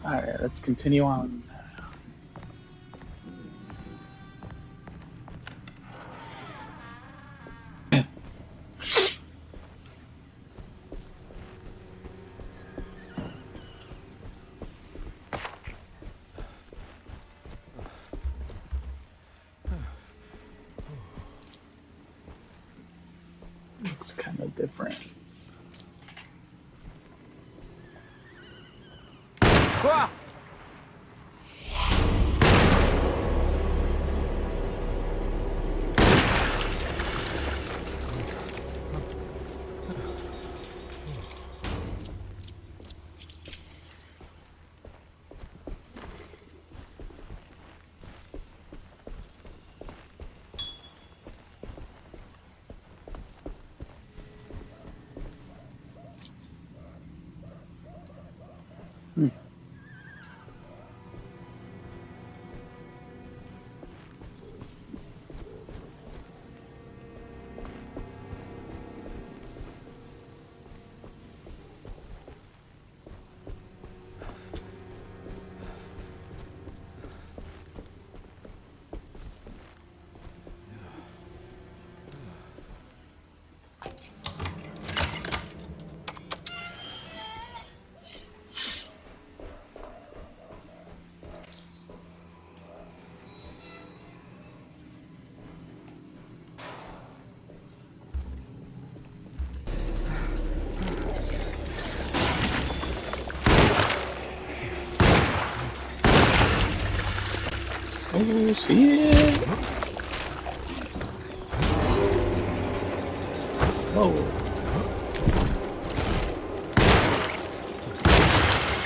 Alright, let's continue on. Looks kind of different. Ah! Hmm. Oh, shit! Whoa.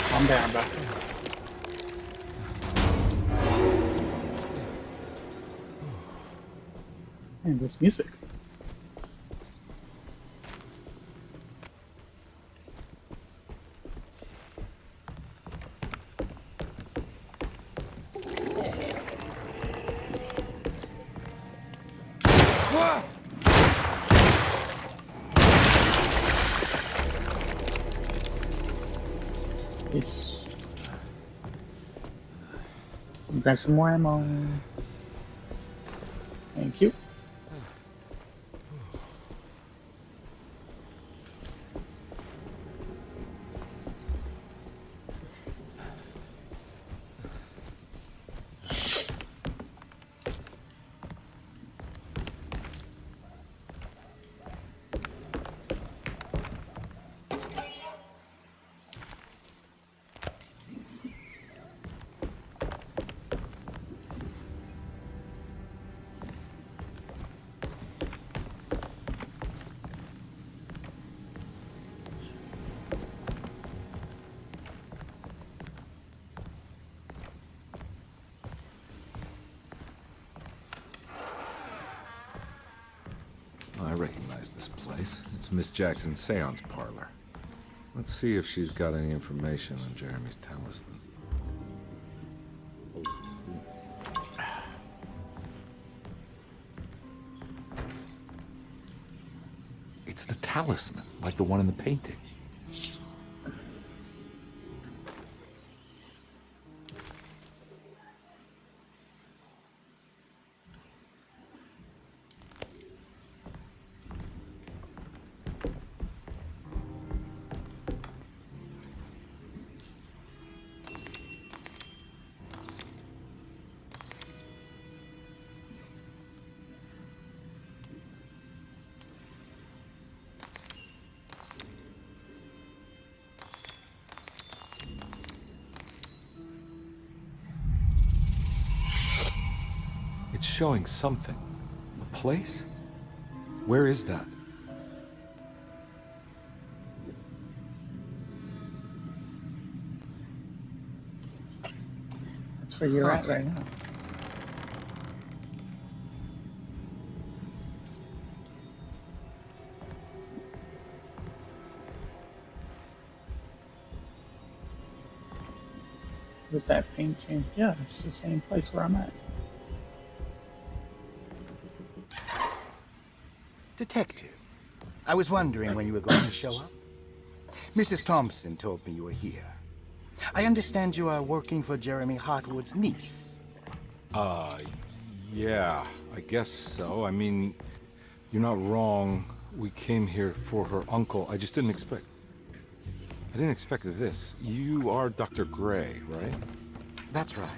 Calm down, bro. Man, this music. Ah! Yes. Grab some more ammo. Thank you. I recognize this place. It's Miss Jackson's seance parlor. Let's see if she's got any information on Jeremy's talisman. It's the talisman, like the one in the painting. It's showing something. A place? Where is that? That's where you're at right now. Where's that painting? Yeah, it's the same place where I'm at. Detective, I was wondering when you were going to show up. Mrs. Thompson told me you were here. I understand you are working for Jeremy Hartwood's niece. Yeah, I guess so. I mean, you're not wrong. We came here for her uncle. I just didn't expect... I didn't expect this. You are Dr. Gray, right? That's right.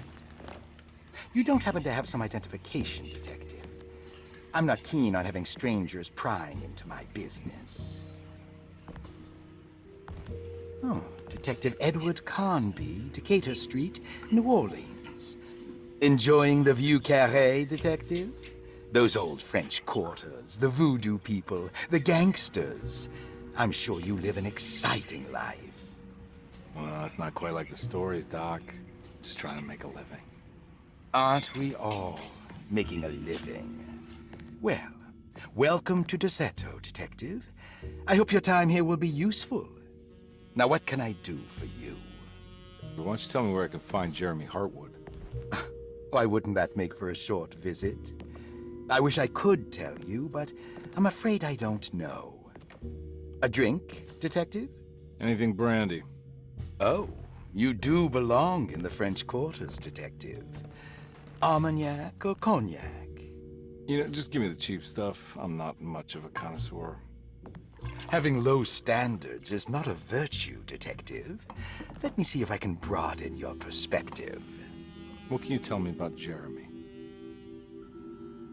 You don't happen to have some identification, Detective. I'm not keen on having strangers prying into my business. Oh, Detective Edward Carnby, Decatur Street, New Orleans. Enjoying the Vieux Carré, Detective? Those old French quarters, the voodoo people, the gangsters. I'm sure you live an exciting life. Well, it's not quite like the stories, Doc. Just trying to make a living. Aren't we all making a living? Well, welcome to Deseto, Detective. I hope your time here will be useful. Now, what can I do for you? Why don't you tell me where I can find Jeremy Hartwood? Why wouldn't that make for a short visit? I wish I could tell you, but I'm afraid I don't know. A drink, Detective? Anything brandy. Oh, you do belong in the French quarters, Detective. Armagnac or cognac? You know, just give me the cheap stuff. I'm not much of a connoisseur. Having low standards is not a virtue, Detective. Let me see if I can broaden your perspective. What can you tell me about Jeremy?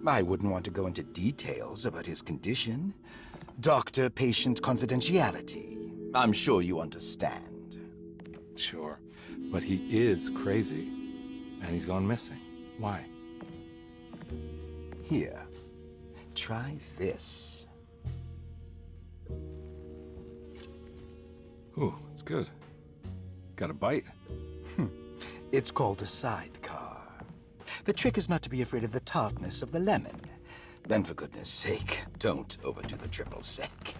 I wouldn't want to go into details about his condition. Doctor-patient confidentiality. I'm sure you understand. Sure, but he is crazy, and he's gone missing. Why? Here, try this. Ooh, it's good. Got a bite? It's called a sidecar. The trick is not to be afraid of the tartness of the lemon. Then, for goodness sake, don't overdo the triple sec.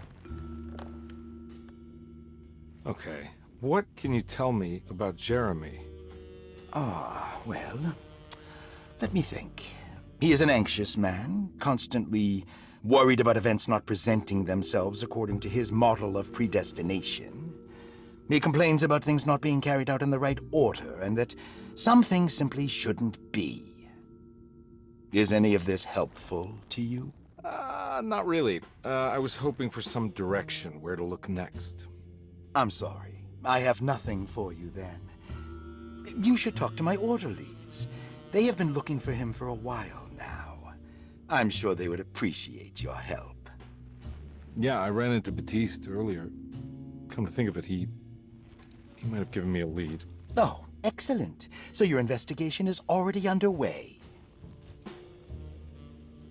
Okay, what can you tell me about Jeremy? Well, let me think. He is an anxious man, constantly worried about events not presenting themselves according to his model of predestination. He complains about things not being carried out in the right order, and that some things simply shouldn't be. Is any of this helpful to you? Not really. I was hoping for some direction where to look next. I'm sorry. I have nothing for you then. You should talk to my orderlies. They have been looking for him for a while now. I'm sure they would appreciate your help. Yeah, I ran into Batiste earlier. Come to think of it, he might have given me a lead. Oh, excellent. So your investigation is already underway.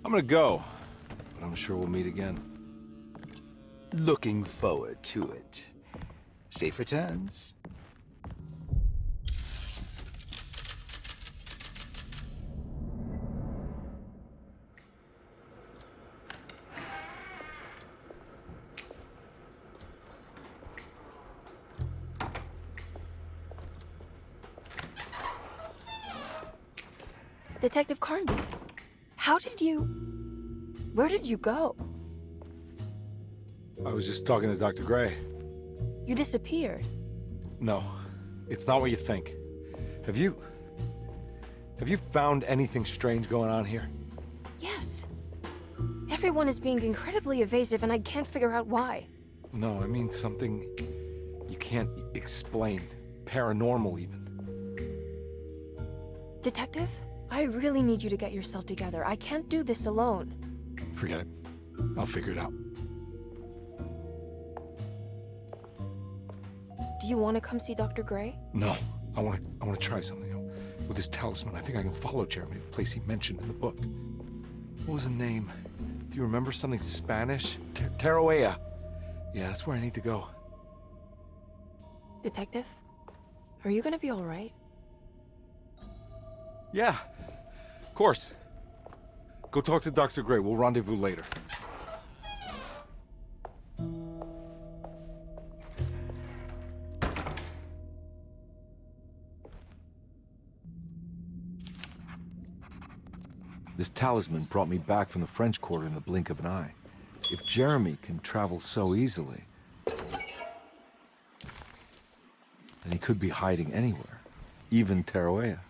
I'm gonna go, but I'm sure we'll meet again. Looking forward to it. Safe returns. Detective Carnby, where did you go? I was just talking to Dr. Gray. You disappeared. No, it's not what you think. Have you found anything strange going on here? Yes. Everyone is being incredibly evasive and I can't figure out why. No, I mean something you can't explain. Paranormal, even. Detective, I really need you to get yourself together. I can't do this alone. Forget it. I'll figure it out. Do you want to come see Dr. Gray? No, I want to try something. With this talisman, I think I can follow Jeremy to the place he mentioned in the book. What was the name? Do you remember something Spanish? Tarawea. Yeah, that's where I need to go. Detective, are you gonna be all right? Yeah, of course. Go talk to Dr. Gray. We'll rendezvous later. This talisman brought me back from the French Quarter in the blink of an eye. If Jeremy can travel so easily, and he could be hiding anywhere, even Taroea.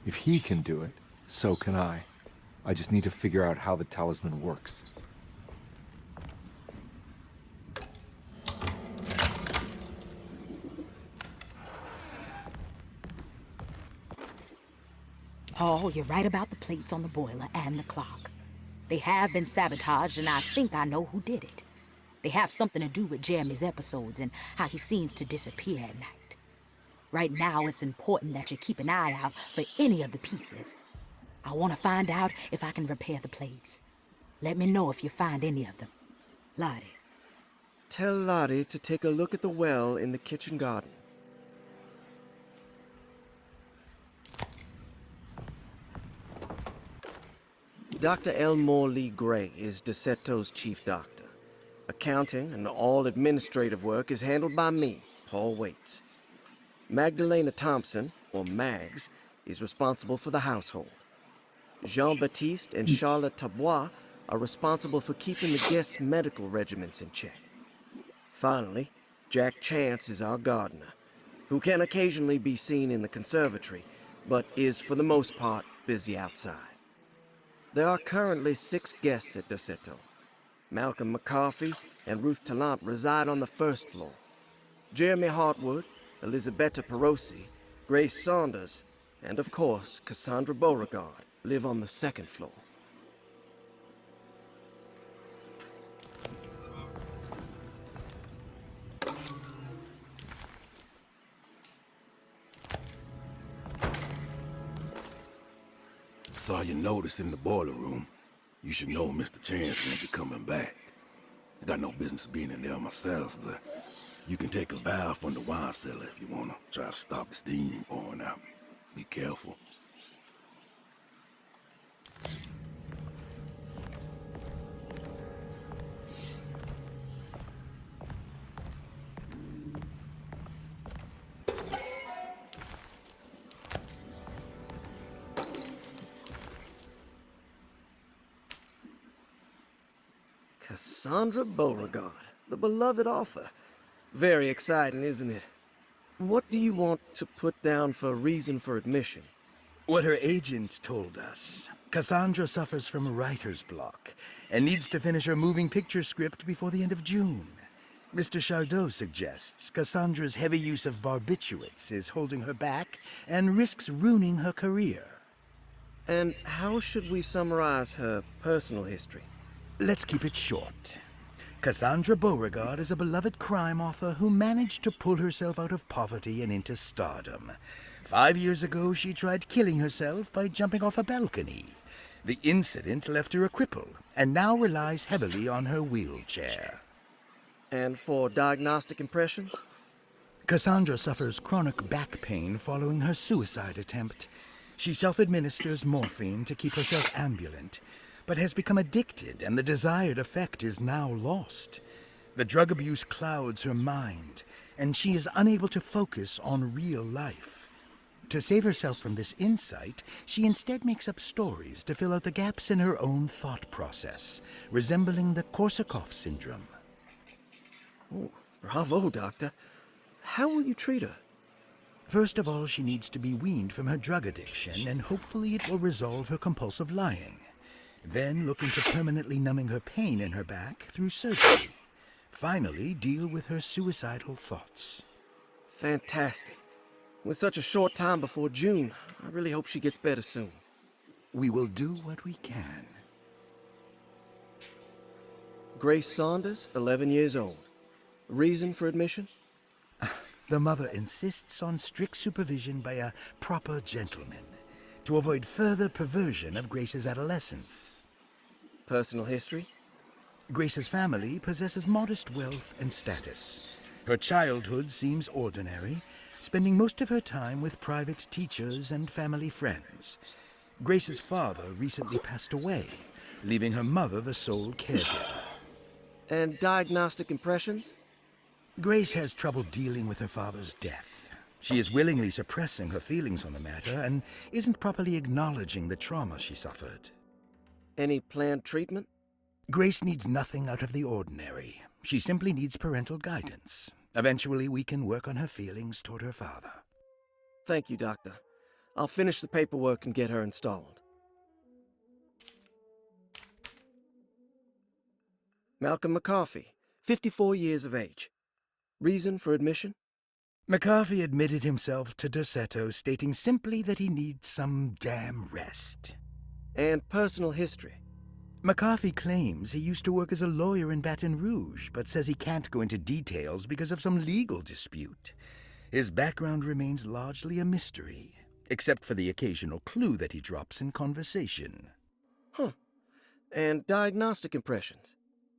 If he can do it, so can I. I just need to figure out how the talisman works. Paul, you're right about the plates on the boiler and the clock. They have been sabotaged, and I think I know who did it. They have something to do with Jeremy's episodes and how he seems to disappear at night. Right now, it's important that you keep an eye out for any of the pieces. I want to find out if I can repair the plates. Let me know if you find any of them. Lottie. Tell Lottie to take a look at the well in the kitchen garden. Dr. Elmore Lee Gray is DeSeto's chief doctor. Accounting and all administrative work is handled by me, Paul Waits. Magdalena Thompson, or Mags, is responsible for the household. Jean-Baptiste and Charlotte Tabois are responsible for keeping the guests' medical regimens in check. Finally, Jack Chance is our gardener, who can occasionally be seen in the conservatory, but is for the most part busy outside. There are currently 6 guests at DeSeto. Malcolm McCarthy and Ruth Tallant reside on the first floor. Jeremy Hartwood, Elisabetta Perosi, Grace Saunders, and of course, Cassandra Beauregard live on the second floor. Saw your notice in the boiler room. You should know Mr. Chance won't be coming back. I got no business being in there myself, but you can take a valve from the wine cellar if you want to try to stop the steam pouring out. Be careful. Cassandra Beauregard, the beloved author. Very exciting, isn't it? What do you want to put down for reason for admission? What her agent told us. Cassandra suffers from writer's block and needs to finish her moving picture script before the end of June. Mr. Chardot suggests Cassandra's heavy use of barbiturates is holding her back and risks ruining her career. And how should we summarize her personal history? Let's keep it short. Cassandra Beauregard is a beloved crime author who managed to pull herself out of poverty and into stardom. 5 years ago, she tried killing herself by jumping off a balcony. The incident left her a cripple, and now relies heavily on her wheelchair. And for diagnostic impressions? Cassandra suffers chronic back pain following her suicide attempt. She self-administers morphine to keep herself ambulant, but has become addicted, and the desired effect is now lost. The drug abuse clouds her mind, and she is unable to focus on real life. To save herself from this insight, she instead makes up stories to fill out the gaps in her own thought process, resembling the Korsakoff syndrome. Oh, bravo, Doctor. How will you treat her? First of all, she needs to be weaned from her drug addiction, and hopefully it will resolve her compulsive lying. Then look into permanently numbing her pain in her back through surgery. Finally, deal with her suicidal thoughts. Fantastic. With such a short time before June, I really hope she gets better soon. We will do what we can. Grace Saunders, 11 years old. Reason for admission? The mother insists on strict supervision by a proper gentleman to avoid further perversion of Grace's adolescence. Personal history? Grace's family possesses modest wealth and status. Her childhood seems ordinary, spending most of her time with private teachers and family friends. Grace's father recently passed away, leaving her mother the sole caregiver. And diagnostic impressions? Grace has trouble dealing with her father's death. She is willingly suppressing her feelings on the matter and isn't properly acknowledging the trauma she suffered. Any planned treatment? Grace needs nothing out of the ordinary. She simply needs parental guidance. Eventually, we can work on her feelings toward her father. Thank you, Doctor. I'll finish the paperwork and get her installed. Malcolm McCarthy, 54 years of age. Reason for admission? McCarthy admitted himself to Derceto, stating simply that he needs some damn rest. And personal history. McCarthy claims he used to work as a lawyer in Baton Rouge, but says he can't go into details because of some legal dispute. His background remains largely a mystery, except for the occasional clue that he drops in conversation. Huh. And diagnostic impressions?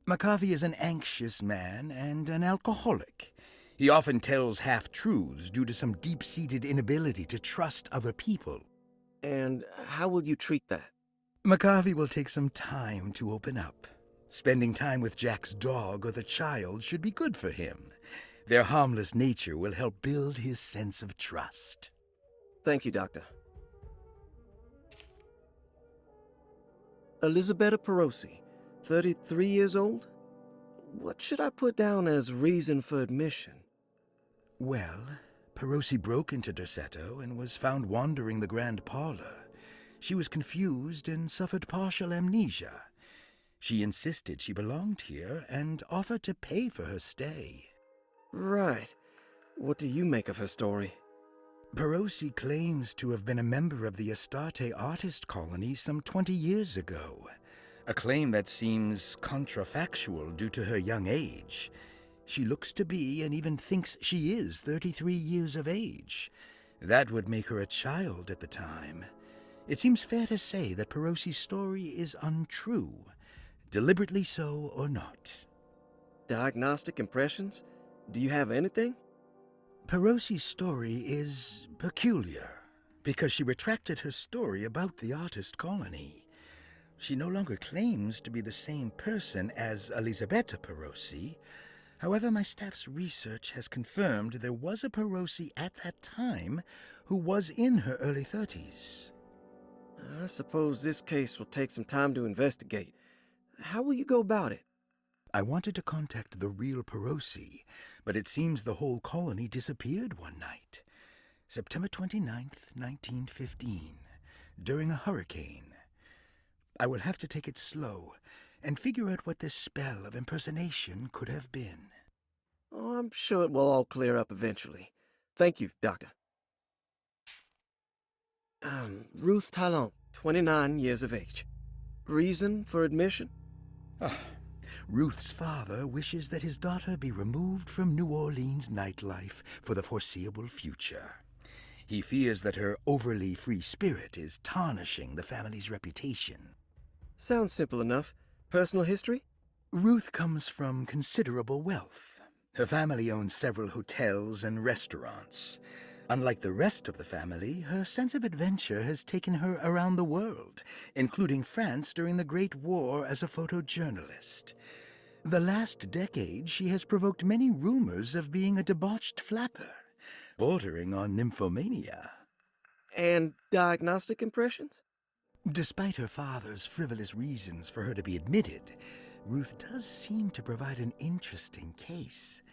McCarthy is an anxious man and an alcoholic. He often tells half-truths due to some deep-seated inability to trust other people. And how will you treat that? McCarthy will take some time to open up. Spending time with Jack's dog or the child should be good for him. Their harmless nature will help build his sense of trust. Thank you, Doctor. Elisabetta Perosi, 33 years old? What should I put down as reason for admission? Well, Perosi broke into Derceto and was found wandering the grand parlor. She was confused and suffered partial amnesia. She insisted she belonged here and offered to pay for her stay. Right. What do you make of her story? Perosi claims to have been a member of the Astarte artist colony some 20 years ago. A claim that seems contrafactual due to her young age. She looks to be and even thinks she is 33 years of age. That would make her a child at the time. It seems fair to say that Perosi's story is untrue, deliberately so or not. Diagnostic impressions? Do you have anything? Perosi's story is peculiar, because she retracted her story about the artist colony. She no longer claims to be the same person as Elisabetta Perosi. However, my staff's research has confirmed there was a Perosi at that time who was in her early 30s. I suppose this case will take some time to investigate. How will you go about it? I wanted to contact the real Perosi, but it seems the whole colony disappeared one night. September 29th, 1915, during a hurricane. I will have to take it slow and figure out what this spell of impersonation could have been. Oh, I'm sure it will all clear up eventually. Thank you, Doctor. Ruth Talon, 29 years of age. Reason for admission? Ruth's father wishes that his daughter be removed from New Orleans nightlife for the foreseeable future. He fears that her overly free spirit is tarnishing the family's reputation. Sounds simple enough. Personal history? Ruth comes from considerable wealth. Her family owns several hotels and restaurants. Unlike the rest of the family, her sense of adventure has taken her around the world, including France during the Great War as a photojournalist. The last decade, she has provoked many rumors of being a debauched flapper, bordering on nymphomania. And diagnostic impressions? Despite her father's frivolous reasons for her to be admitted, Ruth does seem to provide an interesting case.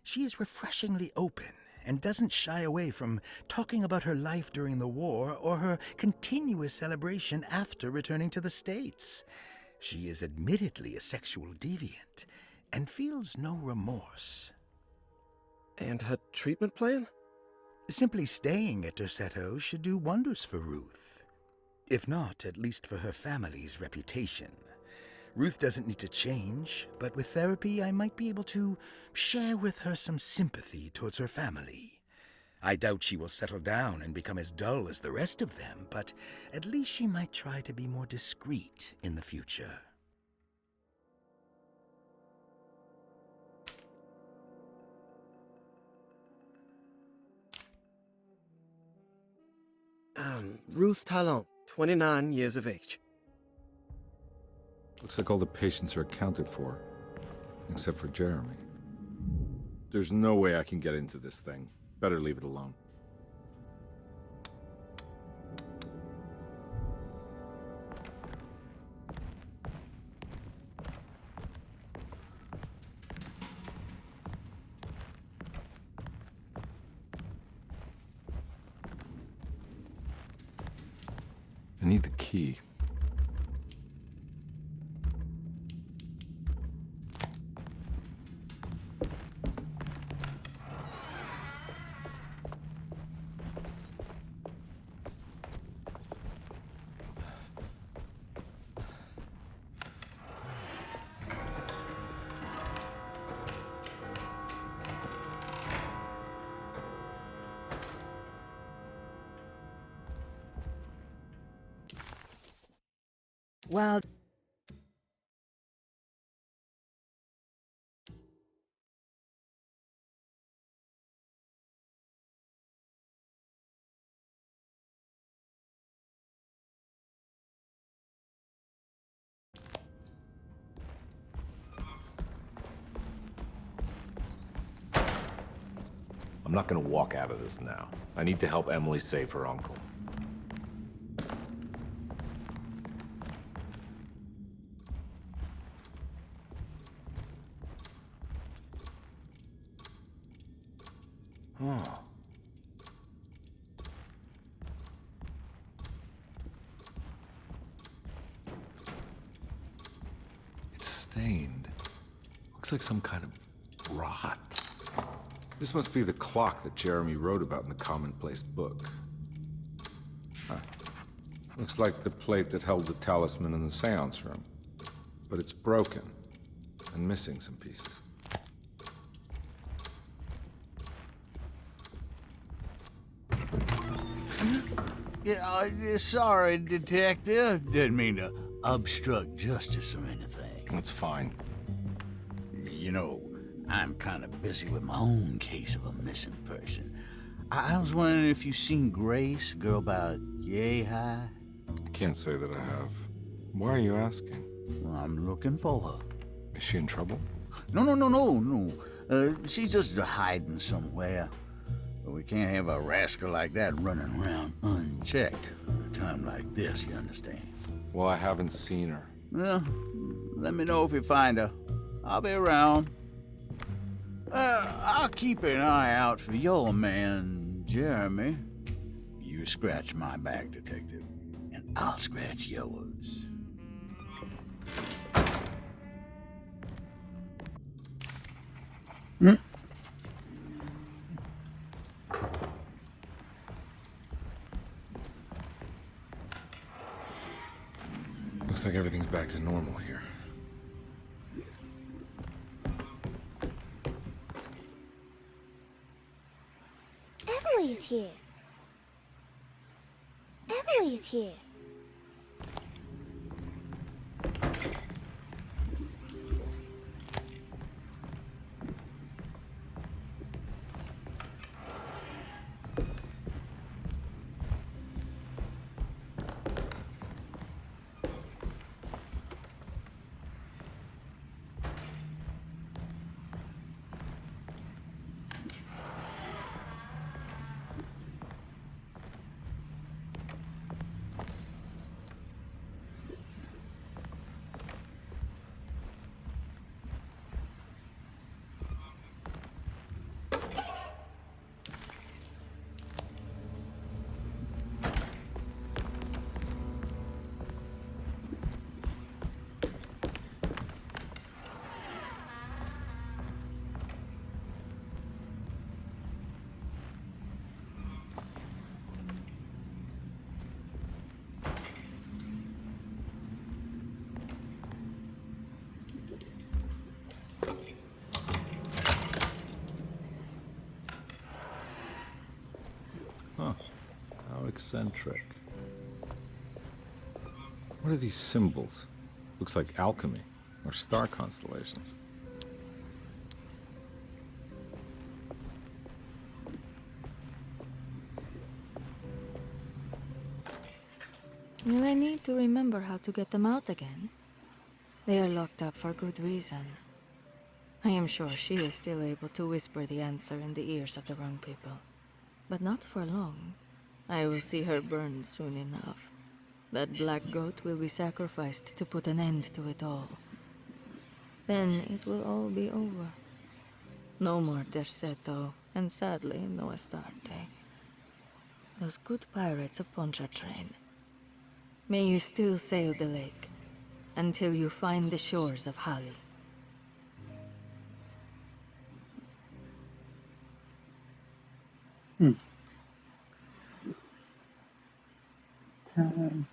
She is refreshingly open and doesn't shy away from talking about her life during the war or her continuous celebration after returning to the States. She is admittedly a sexual deviant and feels no remorse. And her treatment plan? Simply staying at Derceto should do wonders for Ruth. If not, at least for her family's reputation. Ruth doesn't need to change, but with therapy I might be able to share with her some sympathy towards her family. I doubt she will settle down and become as dull as the rest of them, but at least she might try to be more discreet in the future. Ruth Talon, 29 years of age. Looks like all the patients are accounted for, except for Jeremy. There's no way I can get into this thing. Better leave it alone. need the key. Well, I'm not gonna walk out of this now. I need to help Emily save her uncle. Oh. It's stained. Looks like some kind of rot. This must be the clock that Jeremy wrote about in the commonplace book. Huh. Looks like the plate that held the talisman in the seance room. But it's broken and missing some pieces. Yeah, sorry, Detective. Didn't mean to obstruct justice or anything. That's fine. You know, I'm kind of busy with my own case of a missing person. I was wondering if you've seen Grace, girl about yay high? I can't say that I have. Why are you asking? Well, I'm looking for her. Is she in trouble? No. She's just hiding somewhere. But we can't have a rascal like that running around unchecked at a time like this, you understand? Well, I haven't seen her. Well, let me know if you find her. I'll be around. I'll keep an eye out for your man, Jeremy. You scratch my back, Detective, and I'll scratch yours. Looks like everything's back to normal here. Emily's here. Emily's here. Huh. How eccentric. What are these symbols? Looks like alchemy, or star constellations. Will I need to remember how to get them out again? They are locked up for good reason. I am sure she is still able to whisper the answer in the ears of the wrong people. But not for long. I will see her burned soon enough. That black goat will be sacrificed to put an end to it all. Then it will all be over. No more Derceto, and sadly, no Astarte. Those good pirates of Pontchartrain. May you still sail the lake until you find the shores of Hali. Time.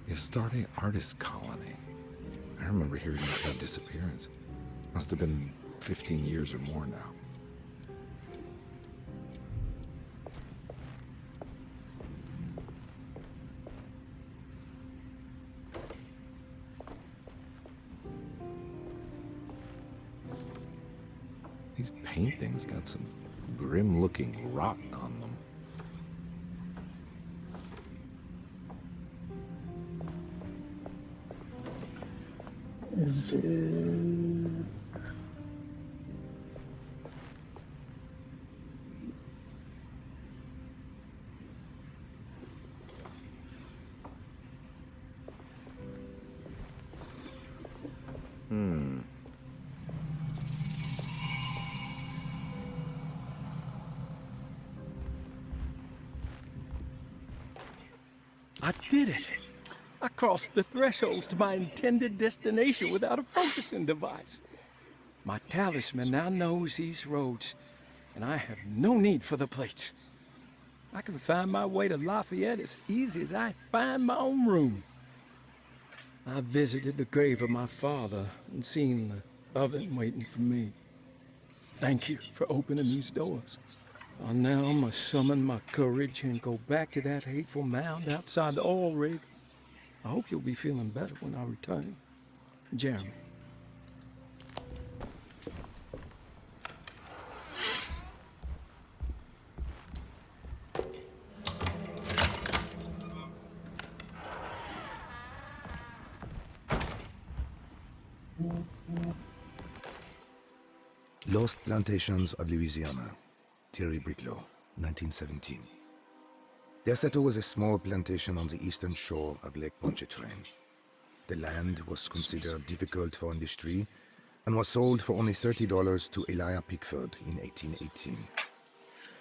The Astarte Artist Colony. I remember hearing about that disappearance. Must have been 15 years or more now. These paintings got some grim-looking rot on them. Is it... I did it! I crossed the thresholds to my intended destination without a focusing device. My talisman now knows these roads, and I have no need for the plates. I can find my way to Lafayette as easy as I find my own room. I visited the grave of my father and seen the oven waiting for me. Thank you for opening these doors. I now must summon my courage and go back to that hateful mound outside the oil rig. I hope you'll be feeling better when I return. Jeremy. Lost Plantations of Louisiana, Thierry Briclot, 1917. Deseto was a small plantation on the eastern shore of Lake Pontchartrain. The land was considered difficult for industry and was sold for only $30 to Elijah Pickford in 1818.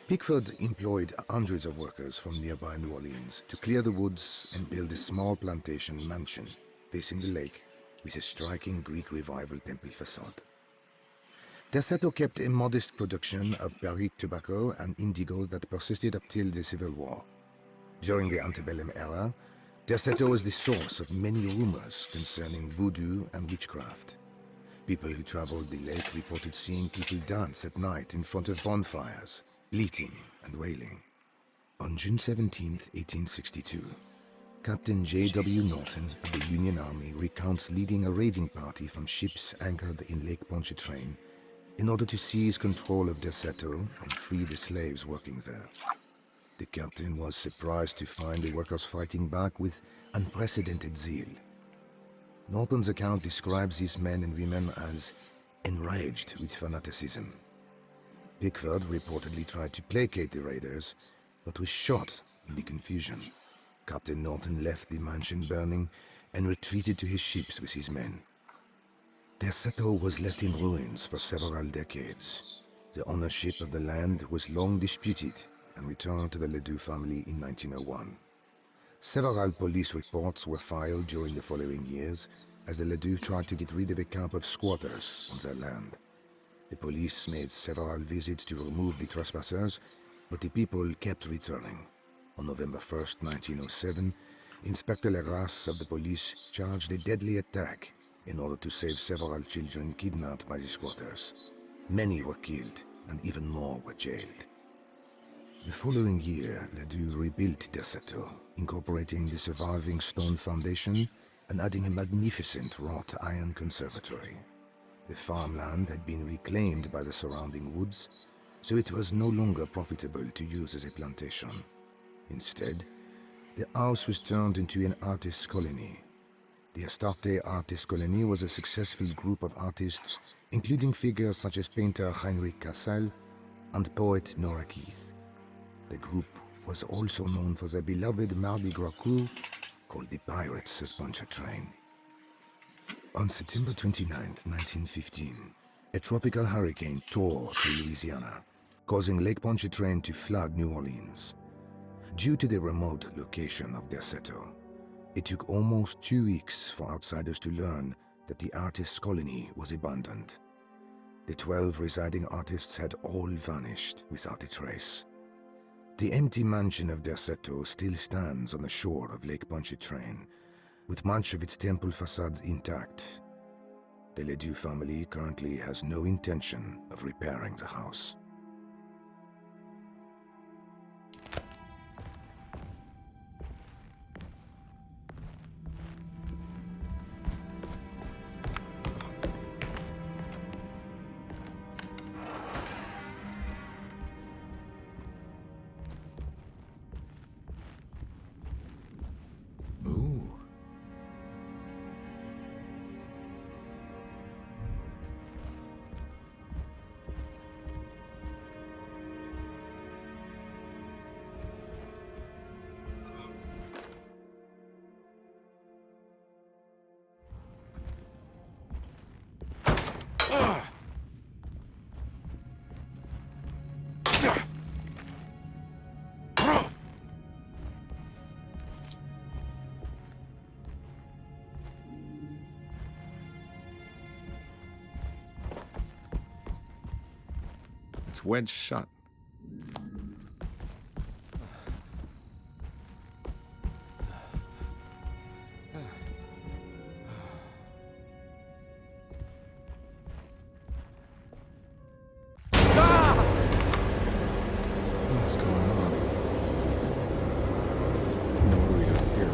Pickford employed hundreds of workers from nearby New Orleans to clear the woods and build a small plantation mansion facing the lake with a striking Greek Revival temple facade. Deseto kept a modest production of barrique tobacco and indigo that persisted up till the Civil War. During the antebellum era, Deseto was the source of many rumors concerning voodoo and witchcraft. People who traveled the lake reported seeing people dance at night in front of bonfires, bleating and wailing. On June 17, 1862, Captain J.W. Norton of the Union Army recounts leading a raiding party from ships anchored in Lake Pontchartrain in order to seize control of Deseto and free the slaves working there. The captain was surprised to find the workers fighting back with unprecedented zeal. Norton's account describes these men and women as enraged with fanaticism. Pickford reportedly tried to placate the raiders, but was shot in the confusion. Captain Norton left the mansion burning and retreated to his ships with his men. Deseto was left in ruins for several decades. The ownership of the land was long disputed and returned to the Ledoux family in 1901. Several police reports were filed during the following years as the Ledoux tried to get rid of a camp of squatters on their land. The police made several visits to remove the trespassers, but the people kept returning. On November 1st, 1907, Inspector Legras of the police charged a deadly attack in order to save several children kidnapped by the squatters. Many were killed, and even more were jailed. The following year, Ledoux rebuilt Deseto, incorporating the surviving stone foundation and adding a magnificent wrought iron conservatory. The farmland had been reclaimed by the surrounding woods, so it was no longer profitable to use as a plantation. Instead, the house was turned into an artist's colony. The Astarte Artist Colony was a successful group of artists, including figures such as painter Heinrich Cassel and poet Nora Keith. The group was also known for their beloved Mardi Gras crew called the Pirates of Pontchartrain. On September 29th, 1915, a tropical hurricane tore through Louisiana, causing Lake Pontchartrain to flood New Orleans. Due to the remote location of Derceto, it took almost 2 weeks for outsiders to learn that the artists' colony was abandoned. The 12 residing artists had all vanished without a trace. The empty mansion of Derceto still stands on the shore of Lake Pontchartrain, with much of its temple facade intact. The Ledoux family currently has no intention of repairing the house. Ooh. It's wedged shut. What's going on? No, what do we got here?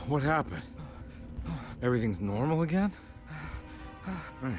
What happened? Everything's normal again? Right.